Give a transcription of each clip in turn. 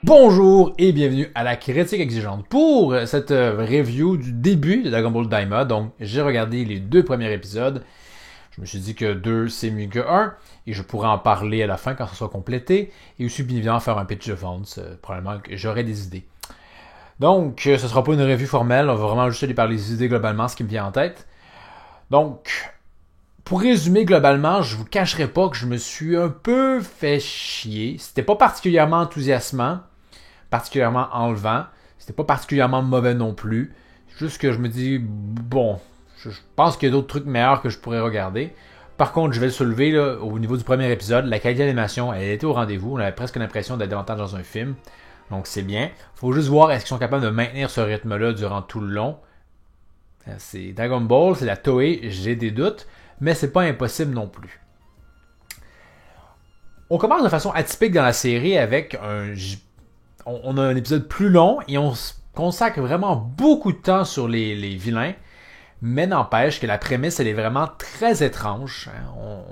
Bonjour et bienvenue à la critique exigeante pour cette review du début de Dragon Ball Daima. Donc, j'ai regardé les deux premiers épisodes. Je me suis dit que 2 c'est mieux que 1 et je pourrais en parler à la fin quand ça sera complété et aussi bien évidemment faire un pitch de vente. Probablement que j'aurai des idées. Donc, ce sera pas une revue formelle. On va vraiment juste aller parler des idées globalement, ce qui me vient en tête. Donc, pour résumer globalement, je vous cacherai pas que je me suis un peu fait chier. C'était pas particulièrement enthousiasmant, particulièrement enlevant. C'était pas particulièrement mauvais non plus. Juste que je me dis, bon, je pense qu'il y a d'autres trucs meilleurs que je pourrais regarder. Par contre, je vais le soulever là, au niveau du premier épisode. La qualité d'animation, elle était au rendez-vous. On avait presque l'impression d'être davantage dans un film. Donc c'est bien. Faut juste voir est-ce qu'ils sont capables de maintenir ce rythme-là durant tout le long. C'est Dragon Ball, c'est la Toei, j'ai des doutes. Mais c'est pas impossible non plus. On commence de façon atypique dans la série avec on a un épisode plus long et on consacre vraiment beaucoup de temps sur les vilains. Mais n'empêche que la prémisse, elle est vraiment très étrange.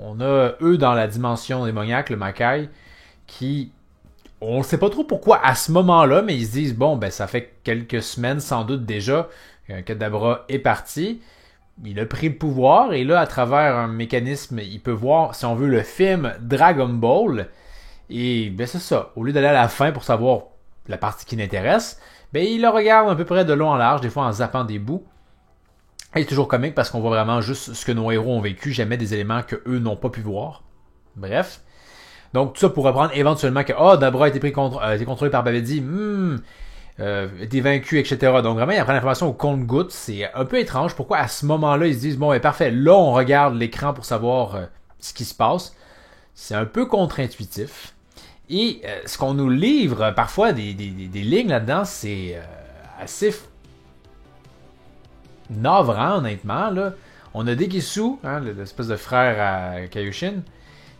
On a eux dans la dimension démoniaque, le Makai, qui... On ne sait pas trop pourquoi à ce moment-là, mais ils se disent, bon, ben ça fait quelques semaines sans doute déjà que Dabra est parti. Il a pris le pouvoir et là, à travers un mécanisme, il peut voir, si on veut, le film Dragon Ball. Et ben c'est ça. Au lieu d'aller à la fin pour savoir la partie qui l'intéresse, ben il le regarde à peu près de long en large, des fois en zappant des bouts. Et c'est toujours comique parce qu'on voit vraiment juste ce que nos héros ont vécu, jamais des éléments que eux n'ont pas pu voir. Bref. Donc tout ça pour apprendre éventuellement que Dabra a été contrôlé par Babidi. Été vaincu, etc. Donc vraiment, il apprend l'information au compte-gouttes. C'est un peu étrange. Pourquoi à ce moment-là, ils se disent, bon, ben parfait, là, on regarde l'écran pour savoir ce qui se passe. C'est un peu contre-intuitif. Et ce qu'on nous livre, parfois, des lignes là-dedans, c'est assez navrant, honnêtement. Là. On a Degisu, l'espèce de frère à Kaioshin,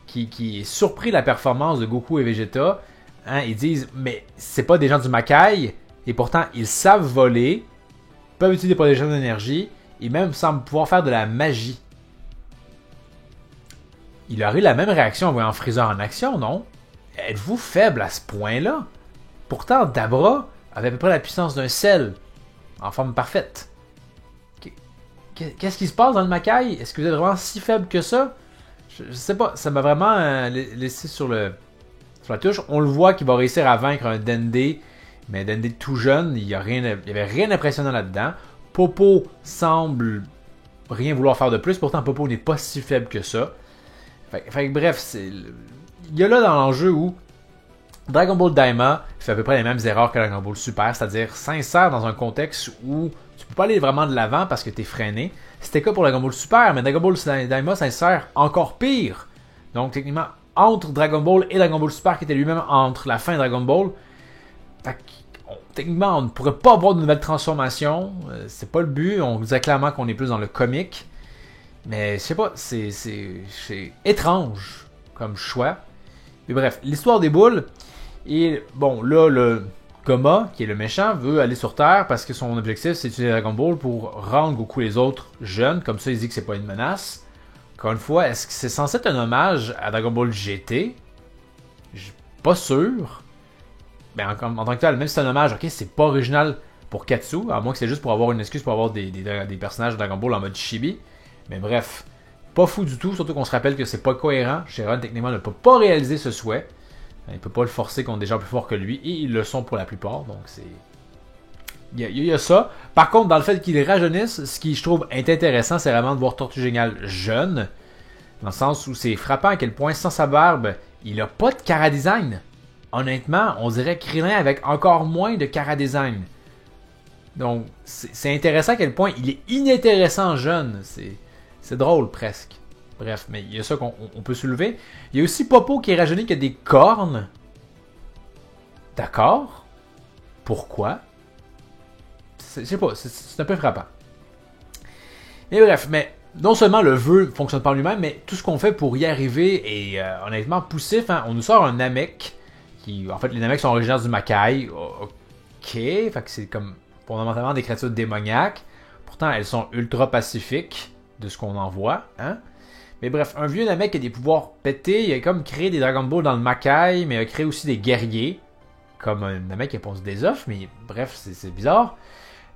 qui est surpris de la performance de Goku et Vegeta. Ils disent, mais c'est pas des gens du Makai, et pourtant ils savent voler, peuvent utiliser des projections d'énergie, et même semblent pouvoir faire de la magie. Il aurait eu la même réaction en voyant Freezer en action, non? Êtes-vous faible à ce point-là? Pourtant, Dabra avait à peu près la puissance d'un sel, en forme parfaite. Qu'est-ce qui se passe dans le Makai? Est-ce que vous êtes vraiment si faible que ça? Je sais pas, ça m'a vraiment laissé sur la touche. On le voit qu'il va réussir à vaincre un Dende, mais un Dende tout jeune, il y avait rien d'impressionnant là-dedans. Popo semble rien vouloir faire de plus, pourtant Popo n'est pas si faible que ça. Bref, il y a là dans l'enjeu où Dragon Ball Daima fait à peu près les mêmes erreurs que Dragon Ball Super, c'est-à-dire s'insère dans un contexte où tu peux pas aller vraiment de l'avant parce que t'es freiné. C'était le cas pour Dragon Ball Super, mais Dragon Ball Daima s'insère encore pire. Donc techniquement, entre Dragon Ball et Dragon Ball Super, qui était lui-même entre la fin de Dragon Ball, techniquement, on ne pourrait pas avoir de nouvelles transformations. C'est pas le but. On disait clairement qu'on est plus dans le comique. Mais je sais pas, c'est étrange comme choix. Mais bref, l'histoire des boules. Et bon, là, le Goma, qui est le méchant, veut aller sur Terre parce que son objectif, c'est d'utiliser Dragon Ball pour rendre Goku et les autres jeunes. Comme ça, il dit que c'est pas une menace. Encore une fois, est-ce que c'est censé être un hommage à Dragon Ball GT? Je suis pas sûr. Mais en tant que tel, même si c'est un hommage, ok, c'est pas original pour Katsu, à moins que c'est juste pour avoir une excuse pour avoir des personnages de Dragon Ball en mode chibi. Mais bref, pas fou du tout, surtout qu'on se rappelle que c'est pas cohérent. Shenron, techniquement, ne peut pas réaliser ce souhait. Il peut pas le forcer contre des gens plus forts que lui, et ils le sont pour la plupart, donc c'est... Il y a ça. Par contre, dans le fait qu'il rajeunisse, ce qui je trouve est intéressant, c'est vraiment de voir Tortue Géniale jeune. Dans le sens où c'est frappant à quel point, sans sa barbe, il a pas de chara-design. Honnêtement, on dirait Krillin avec encore moins de chara-design. Donc, c'est intéressant à quel point il est inintéressant jeune. C'est drôle presque. Bref, mais il y a ça qu'on peut soulever. Il y a aussi Popo qui est rajeuni qui a des cornes. D'accord. Pourquoi? Je sais pas, c'est un peu frappant. Mais bref, mais non seulement le vœu fonctionne par lui-même, mais tout ce qu'on fait pour y arriver est honnêtement poussif. On nous sort un Namek, en fait les Nameks sont originaires du Makai. Ok, fait que c'est comme fondamentalement des créatures démoniaques. Pourtant elles sont ultra pacifiques de ce qu'on en voit. Mais bref, un vieux Namek a des pouvoirs pétés, il a comme créé des Dragon Ball dans le Makai, mais il a créé aussi des guerriers. comme un mec qui pose des offres, mais bref, c'est bizarre.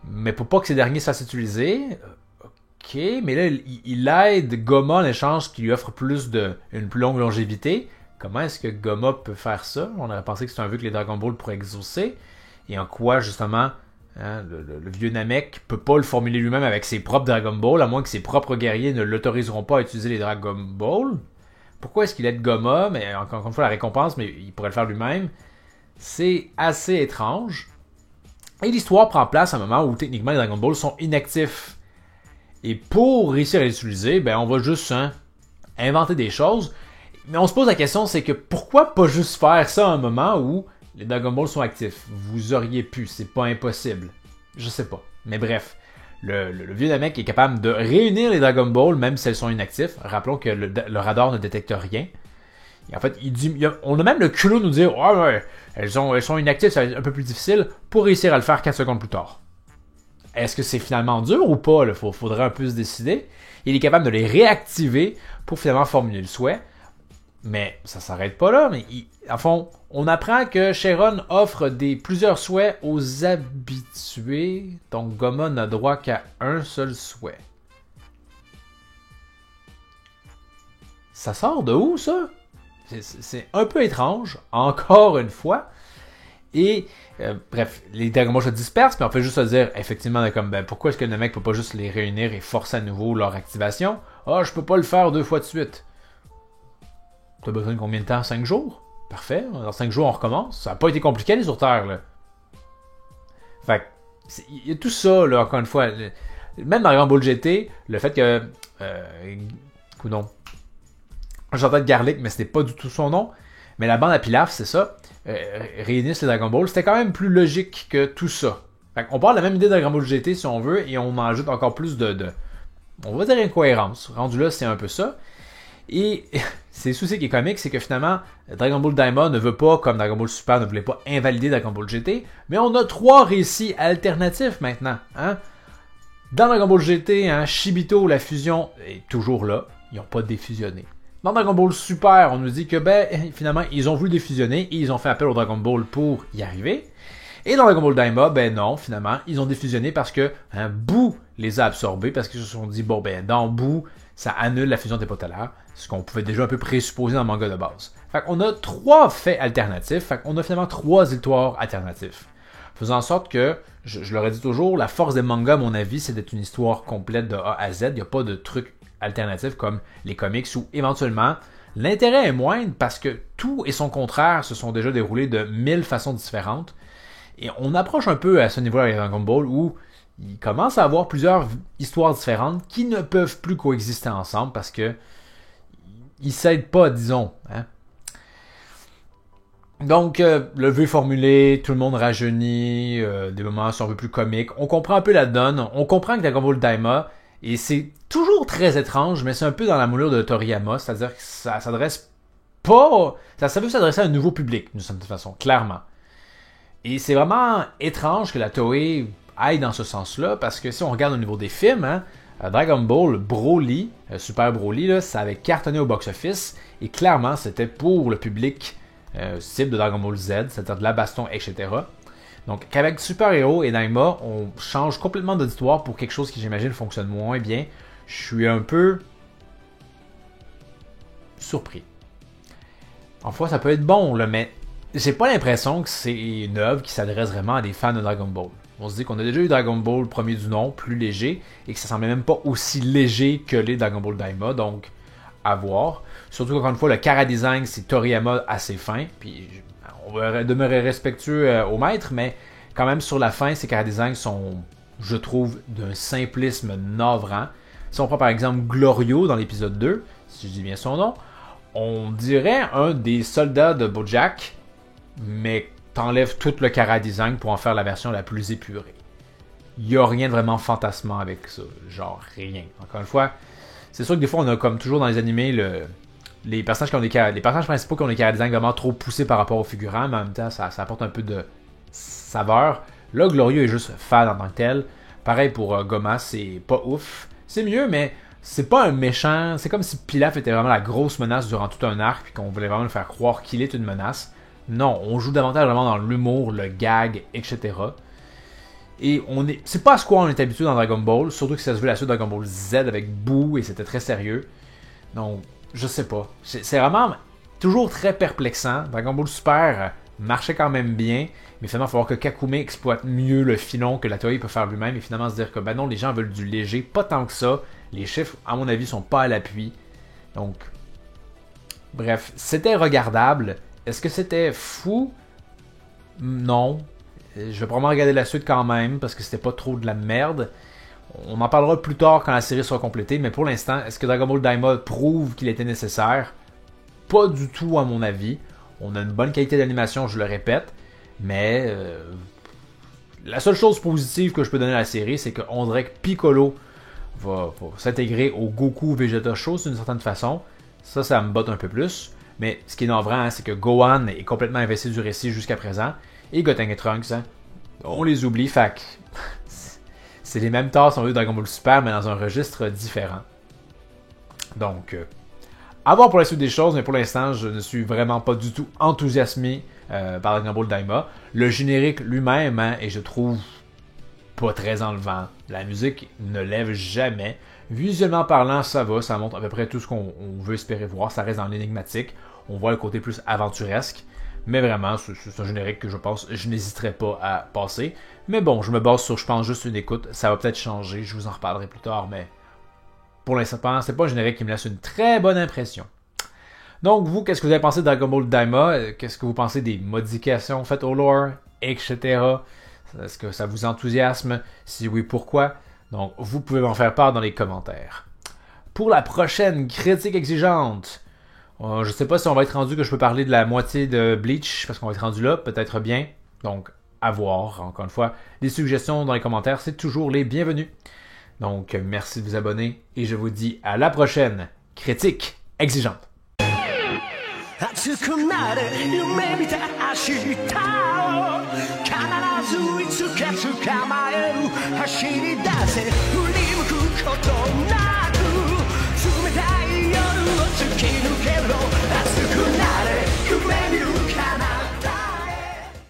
Mais pour pas que ces derniers soient utilisés, ok, mais là, il aide Goma en échange qui lui offre une plus longue longévité. Comment est-ce que Goma peut faire ça? On aurait pensé que c'est un vœu que les Dragon Ball pourraient exaucer. Et en quoi, justement, hein, le vieux Namek peut pas le formuler lui-même avec ses propres Dragon Ball, à moins que ses propres guerriers ne l'autoriseront pas à utiliser les Dragon Ball. Pourquoi est-ce qu'il aide Goma? Mais encore une fois, la récompense, mais il pourrait le faire lui-même. C'est assez étrange. Et l'histoire prend place à un moment où techniquement les Dragon Ball sont inactifs. Et pour réussir à les utiliser, ben on va juste inventer des choses. Mais on se pose la question, c'est que pourquoi pas juste faire ça à un moment où les Dragon Ball sont actifs? Vous auriez pu, c'est pas impossible. Je sais pas. Mais bref, le vieux Namek est capable de réunir les Dragon Ball même si elles sont inactifs. Rappelons que le radar ne détecte rien. Et en fait, on a même le culot de nous dire ouais, elles sont inactives, ça va être un peu plus difficile pour réussir à le faire 4 secondes plus tard. Est-ce que c'est finalement dur ou pas? Il faudrait un peu se décider. Il est capable de les réactiver pour finalement formuler le souhait. Mais ça s'arrête pas là. Mais en fond, on apprend que Shenron offre plusieurs souhaits aux habitués. Donc Goma n'a droit qu'à un seul souhait. Ça sort de où ça? C'est un peu étrange, encore une fois. Et, bref, les Dragon Ball se dispersent, mais on peut juste se dire, effectivement, pourquoi est-ce que le mec peut pas juste les réunir et forcer à nouveau leur activation? Ah, je peux pas le faire 2 fois de suite. T'as besoin de combien de temps? 5 jours? Parfait, dans 5 jours on recommence. Ça a pas été compliqué aller sur Terre, là. Fait que, il y a tout ça, là, encore une fois. Même dans Dragon Ball GT, le fait que... coudonc. J'entends de Garlic, mais c'était pas du tout son nom. Mais la bande à Pilaf, c'est ça. Réunissent les Dragon Ball. C'était quand même plus logique que tout ça. Fait on parle de la même idée de Dragon Ball GT si on veut, et on en ajoute encore plus on va dire incohérence. Rendu là, c'est un peu ça. Et c'est le souci qui est comique, c'est que finalement, Dragon Ball Daima ne veut pas, comme Dragon Ball Super ne voulait pas invalider Dragon Ball GT, mais on a 3 récits alternatifs maintenant. Hein? Dans Dragon Ball GT, Shibito, la fusion, est toujours là. Ils n'ont pas défusionné. Dans Dragon Ball Super, on nous dit que finalement, ils ont voulu défusionner et ils ont fait appel au Dragon Ball pour y arriver. Et dans Dragon Ball Daima, non, finalement, ils ont défusionné parce que Boo les a absorbés, parce qu'ils se sont dit, dans Boo, ça annule la fusion des potalaires, ce qu'on pouvait déjà un peu présupposer dans le manga de base. Fait qu'on a 3 faits alternatifs, fait qu'on a finalement 3 histoires alternatives. Faisant en sorte que, je leur ai dit toujours, la force des mangas, à mon avis, c'est d'être une histoire complète de A à Z, il n'y a pas de truc alternatifs comme les comics où éventuellement l'intérêt est moindre parce que tout et son contraire se sont déjà déroulés de 1000 façons différentes et on approche un peu à ce niveau-là avec Dragon Ball où il commence à avoir plusieurs histoires différentes qui ne peuvent plus coexister ensemble parce que ils s'aident pas, disons. Hein? Donc, le vœu formulé, tout le monde rajeunit, des moments sont un peu plus comiques. On comprend un peu la donne, on comprend que Dragon Ball Daima, et c'est toujours très étrange, mais c'est un peu dans la moulure de Toriyama, c'est-à-dire que ça s'adresse pas... Ça veut s'adresser à un nouveau public, d'une certaine façon, clairement. Et c'est vraiment étrange que la Toei aille dans ce sens-là, parce que si on regarde au niveau des films, Dragon Ball Broly, Super Broly, là, ça avait cartonné au box-office, et clairement, c'était pour le public cible de Dragon Ball Z, c'est-à-dire de la baston, etc. Donc, qu'avec Super Hero et Daima, on change complètement d'auditoire pour quelque chose qui, j'imagine, fonctionne moins bien. Je suis un peu surpris. En fois, ça peut être bon, là, mais j'ai pas l'impression que c'est une œuvre qui s'adresse vraiment à des fans de Dragon Ball. On se dit qu'on a déjà eu Dragon Ball premier du nom, plus léger, et que ça semblait même pas aussi léger que les Dragon Ball Daima, donc à voir. Surtout qu'encore une fois, le chara-design, c'est Toriyama assez fin, puis on va demeurer respectueux au maître, mais quand même sur la fin, ces chara-designs sont, je trouve, d'un simplisme navrant. Si on prend par exemple Glorio dans l'épisode 2, si je dis bien son nom, on dirait un des soldats de Bojack, mais t'enlèves tout le chara-design pour en faire la version la plus épurée. Il n'y a rien de vraiment fantasmant avec ça, genre rien. Encore une fois, c'est sûr que des fois on a comme toujours dans les animés les personnages les personnages principaux qui ont des chara-design vraiment trop poussés par rapport aux figurants, mais en même temps ça apporte un peu de saveur. Là, Glorio est juste fade en tant que tel. Pareil pour Goma, c'est pas ouf. C'est mieux, mais c'est pas un méchant. C'est comme si Pilaf était vraiment la grosse menace durant tout un arc, puis qu'on voulait vraiment le faire croire qu'il est une menace. Non, on joue davantage vraiment dans l'humour, le gag, etc. Et c'est pas à ce quoi on est habitué dans Dragon Ball, surtout que ça se veut la suite de Dragon Ball Z avec Boo et c'était très sérieux. Donc, je sais pas. C'est vraiment toujours très perplexant. Dragon Ball Super marchait quand même bien, mais finalement, il va falloir que Kakume exploite mieux le filon que la Toei peut faire lui-même et finalement se dire que ben non, les gens veulent du léger, pas tant que ça. Les chiffres, à mon avis, sont pas à l'appui. Donc, bref, c'était regardable. Est-ce que c'était fou? Non. Je vais probablement regarder la suite quand même parce que c'était pas trop de la merde. On en parlera plus tard quand la série sera complétée, mais pour l'instant, est-ce que Dragon Ball Daima prouve qu'il était nécessaire? Pas du tout à mon avis. On a une bonne qualité d'animation, je le répète, mais la seule chose positive que je peux donner à la série, c'est qu'on dirait que Piccolo va s'intégrer au Goku Vegeta Show d'une certaine façon. Ça me botte un peu plus. Mais ce qui est navrant, hein, c'est que Gohan est complètement investi du récit jusqu'à présent. Et Goten et Trunks, hein, on les oublie. Fait que c'est les mêmes tasses, on veut Dragon Ball Super, mais dans un registre différent. Donc, à voir pour la suite des choses, mais pour l'instant, je ne suis vraiment pas du tout enthousiasmé par Dragon Ball Daima. Le générique lui-même, hein, et je trouve pas très enlevant. La musique ne lève jamais. Visuellement parlant, ça va, ça montre à peu près tout ce qu'on veut espérer voir. Ça reste dans l'énigmatique. On voit le côté plus aventuresque. Mais vraiment, c'est un générique que je pense je n'hésiterai pas à passer. Mais bon, je me base sur, je pense, juste une écoute. Ça va peut-être changer, je vous en reparlerai plus tard, mais pour l'instant, c'est pas un générique qui me laisse une très bonne impression. Donc, vous, qu'est-ce que vous avez pensé de Dragon Ball Daima? Qu'est-ce que vous pensez des modifications faites au lore, etc.? Est-ce que ça vous enthousiasme? Si oui, pourquoi? Donc, vous pouvez m'en faire part dans les commentaires. Pour la prochaine critique exigeante, je sais pas si on va être rendu que je peux parler de la moitié de Bleach, parce qu'on va être rendu là, peut-être bien. Donc, à voir, encore une fois. Les suggestions dans les commentaires, c'est toujours les bienvenus. Donc, merci de vous abonner, et je vous dis à la prochaine critique exigeante. 熱くなれ夢見た明日を必ずいつか捕まえる走り出せ振り向くことな